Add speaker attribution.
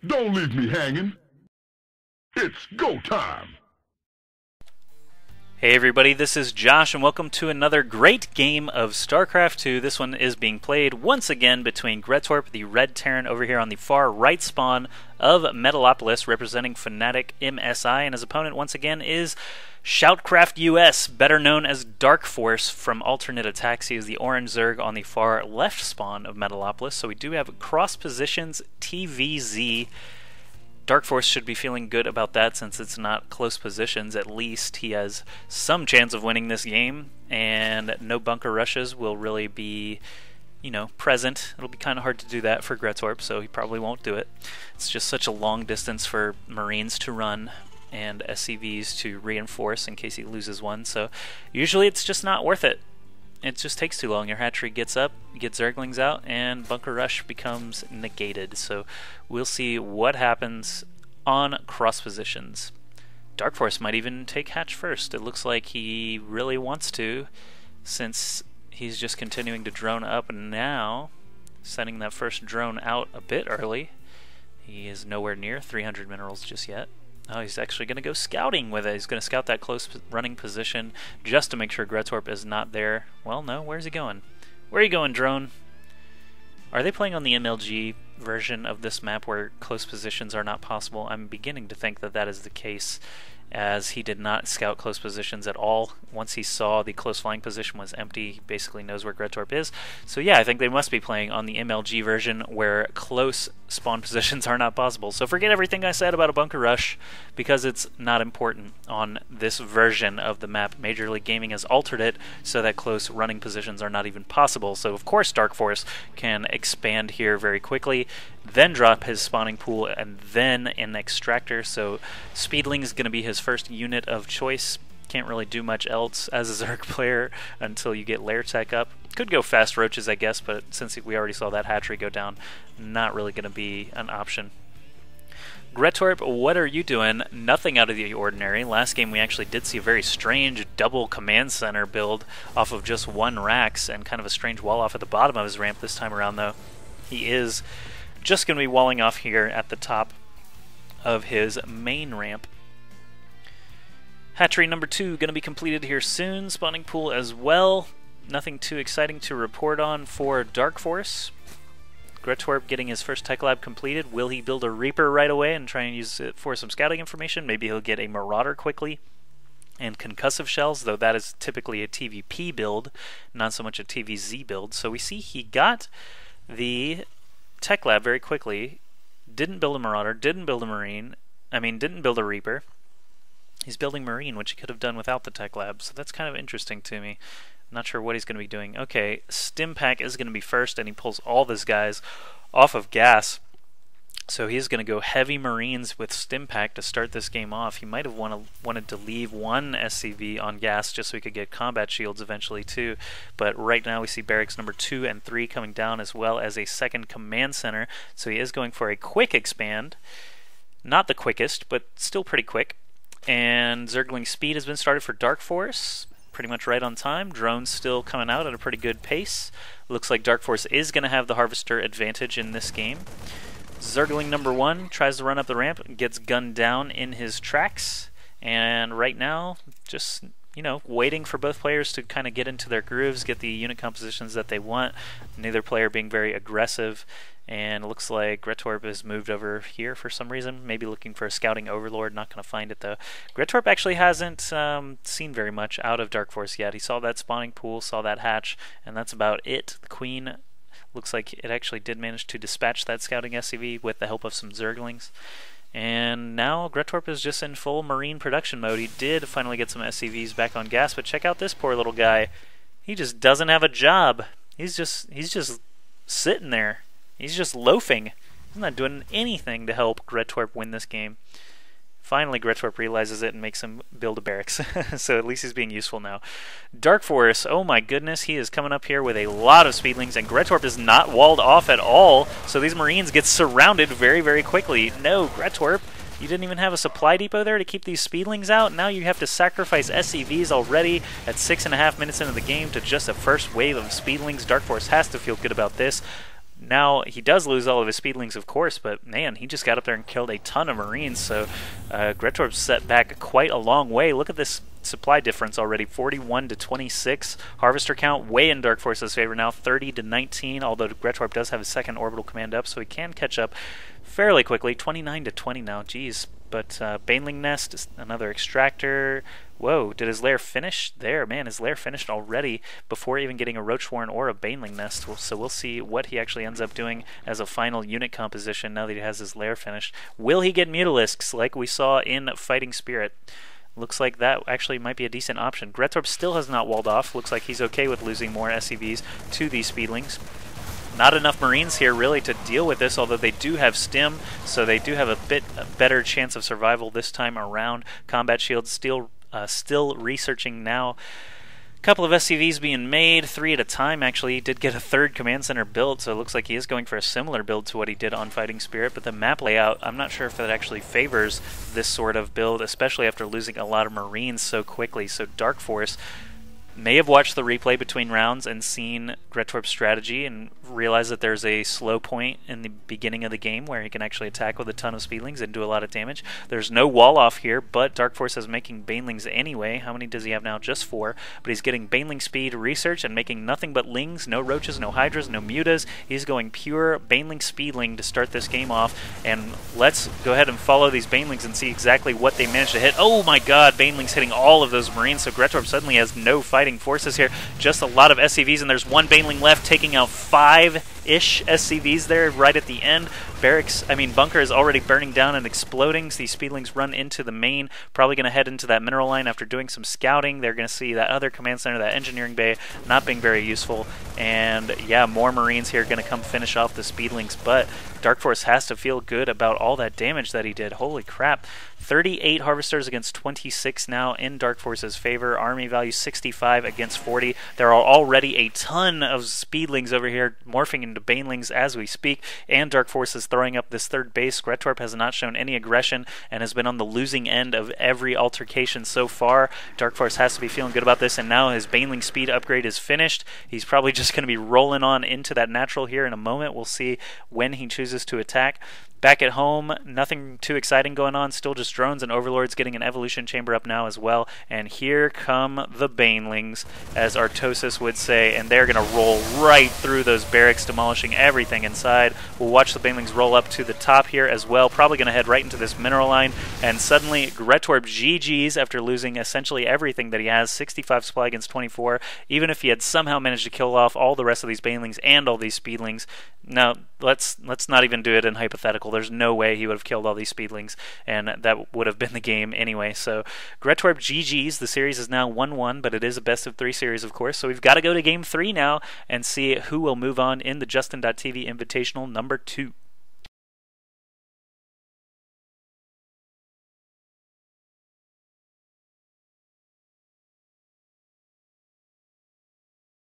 Speaker 1: Don't leave me hanging. It's go time.
Speaker 2: Hey everybody, this is Josh and welcome to another great game of StarCraft 2. This one is being played once again between Gretorp, the red Terran over here on the far right spawn of Metalopolis, representing Fnatic MSI, and his opponent once again is Shoutcraft US, better known as DarKFoRcE from Alternate Attacks. He is the orange Zerg on the far left spawn of Metalopolis, so we do have cross positions TVZ. DarKFoRcE should be feeling good about that since it's not close positions. At least he has some chance of winning this game, and no bunker rushes will really be, present. It'll be kind of hard to do that for Gretorp, so he probably won't do it. It's just such a long distance for Marines to run and SCVs to reinforce in case he loses one, so usually it's just not worth it. It just takes too long. Your hatchery gets up, you get Zerglings out, and bunker rush becomes negated. So we'll see what happens on cross positions. DarKFoRcE might even take hatch first. It looks like he really wants to, since he's just continuing to drone up now, sending that first drone out a bit early. He is nowhere near 300 minerals just yet. Oh, he's actually going to go scouting with it. He's going to scout that close running position just to make sure Gretorp is not there. Well, no, where's he going? Where are you going, drone? Are they playing on the MLG version of this map where close positions are not possible? I'm beginning to think that that is the case, as he did not scout close positions at all. Once he saw the close flying position was empty, he basically knows where Gretorp is. So yeah, I think they must be playing on the MLG version where close spawn positions are not possible. So forget everything I said about a bunker rush, because it's not important on this version of the map. Major League Gaming has altered it so that close running positions are not even possible. So of course DarKFoRcE can expand here very quickly, then drop his spawning pool, and then an extractor. So Speedling is going to be his first unit of choice. Can't really do much else as a Zerg player until you get Lair Tech up. Could go fast roaches, I guess, but since we already saw that hatchery go down, not really going to be an option. Gretorp, what are you doing? Nothing out of the ordinary. Last game we actually did see a very strange double command center build off of just one Rax, and kind of a strange wall off at the bottom of his ramp this time around, though. He is just going to be walling off here at the top of his main ramp. Hatchery number 2 going to be completed here soon. Spawning pool as well. Nothing too exciting to report on for DarKFoRcE. Gretorp getting his first tech lab completed. Will he build a Reaper right away and try and use it for some scouting information? Maybe he'll get a Marauder quickly and concussive shells, though that is typically a TVP build, not so much a TVZ build. So we see he got the tech lab very quickly. Didn't build a Marauder, didn't build a Reaper. He's building Marine, which he could have done without the tech lab, so that's kind of interesting to me. Not sure what he's going to be doing. Okay, Stim Pack is going to be first, and he pulls all these guys off of gas. So he's going to go heavy Marines with Stim Pack to start this game off. He might have wanted to leave one SCV on gas just so he could get combat shields eventually too. But right now we see barracks number 2 and 3 coming down, as well as a second command center. So he is going for a quick expand. Not the quickest, but still pretty quick. And Zergling speed has been started for DarKFoRcE. Pretty much right on time. Drones still coming out at a pretty good pace. Looks like DarKFoRcE is going to have the Harvester advantage in this game. Zergling number 1 tries to run up the ramp, gets gunned down in his tracks, and right now just waiting for both players to kind of get into their grooves, get the unit compositions that they want. Neither player being very aggressive, and it looks like Gretorp has moved over here for some reason, maybe looking for a scouting overlord. Not going to find it though. Gretorp actually hasn't seen very much out of DarKFoRcE yet. He saw that spawning pool, saw that hatch, and that's about it. The Queen looks like it actually did manage to dispatch that scouting SCV with the help of some Zerglings. And now Gretorp is just in full Marine production mode. He did finally get some SCVs back on gas, but check out this poor little guy. He just doesn't have a job. He's just sitting there. He's just loafing. He's not doing anything to help Gretorp win this game. Finally, Gretorp realizes it and makes him build a barracks. So at least he's being useful now. DarKFoRcE, oh my goodness, he is coming up here with a lot of Speedlings, and Gretorp is not walled off at all. So these Marines get surrounded very, very quickly. No, Gretorp, you didn't even have a supply depot there to keep these Speedlings out. Now you have to sacrifice SCVs already at 6.5 minutes into the game to just a first wave of Speedlings. DarKFoRcE has to feel good about this. now he does lose all of his speedlings, of course, but man, he just got up there and killed a ton of Marines, so Gretorp's set back quite a long way. Look at this supply difference already, 41 to 26. Harvester count way in DarKFoRcE's favor now, 30 to 19, although Gretorp does have his second orbital command up, so he can catch up fairly quickly. 29 to 20 now, geez. But Baneling Nest, another extractor. Whoa, did his lair finish? There, man, his lair finished already before even getting a Roach Warren or a Baneling Nest. So we'll see what he actually ends up doing as a final unit composition now that he has his lair finished. Will he get Mutalisks like we saw in Fighting Spirit? Looks like that actually might be a decent option. Gretorp still has not walled off. Looks like he's okay with losing more SCVs to these speedlings. Not enough Marines here really to deal with this, although they do have stim, so they do have a bit better chance of survival this time around. Combat shields still researching now. A couple of SCVs being made, 3 at a time actually. He did get a third command center build, so it looks like he is going for a similar build to what he did on Fighting Spirit, but the map layout, I'm not sure if that actually favors this sort of build, especially after losing a lot of Marines so quickly. So DarKFoRcE may have watched the replay between rounds and seen Gretorp's strategy and realized that there's a slow point in the beginning of the game where he can actually attack with a ton of speedlings and do a lot of damage. There's no wall off here, but DarKFoRcE is making banelings anyway. How many does he have now? Just 4. But he's getting baneling speed research and making nothing but lings, no roaches, no hydras, no mutas. He's going pure baneling speedling to start this game off. And let's go ahead and follow these banelings and see exactly what they managed to hit. Oh my god, banelings hitting all of those Marines, so Gretorp suddenly has no fighting forces here. Just a lot of SCVs, and there's one baneling left, taking out 5-ish SCVs there right at the end. Bunker is already burning down and exploding. So these speedlings run into the main, probably going to head into that mineral line after doing some scouting. They're going to see that other command center, that engineering bay, not being very useful. And yeah, more Marines here going to come finish off the speedlings, but DarKFoRcE has to feel good about all that damage that he did. Holy crap. 38 Harvesters against 26 now in DarKFoRcE's favor. Army value 65 against 40. There are already a ton of speedlings over here morphing into banelings as we speak, and DarKFoRcE is throwing up this third base. Gretorp has not shown any aggression and has been on the losing end of every altercation so far. DarKFoRcE has to be feeling good about this, and now his baneling speed upgrade is finished. He's probably just going to be rolling on into that natural here in a moment. We'll see when he chooses to attack. Back at home, nothing too exciting going on, still just drones and overlords getting an evolution chamber up now as well. And here come the banelings, as Artosis would say, and they're going to roll right through those barracks, demolishing everything inside. We'll watch the banelings roll up to the top here as well, probably going to head right into this mineral line, and suddenly Gretorp GG's after losing essentially everything that he has, 65 supply against 24, even if he had somehow managed to kill off all the rest of these banelings and all these speedlings. Now, let's not even do it in hypothetical. There's no way he would have killed all these speedlings, and that would have been the game anyway. So Gretorp GG's. The series is now 1-1, but it is a best-of-3 series, of course. So we've got to go to Game 3 now and see who will move on in the Justin.TV Invitational number 2.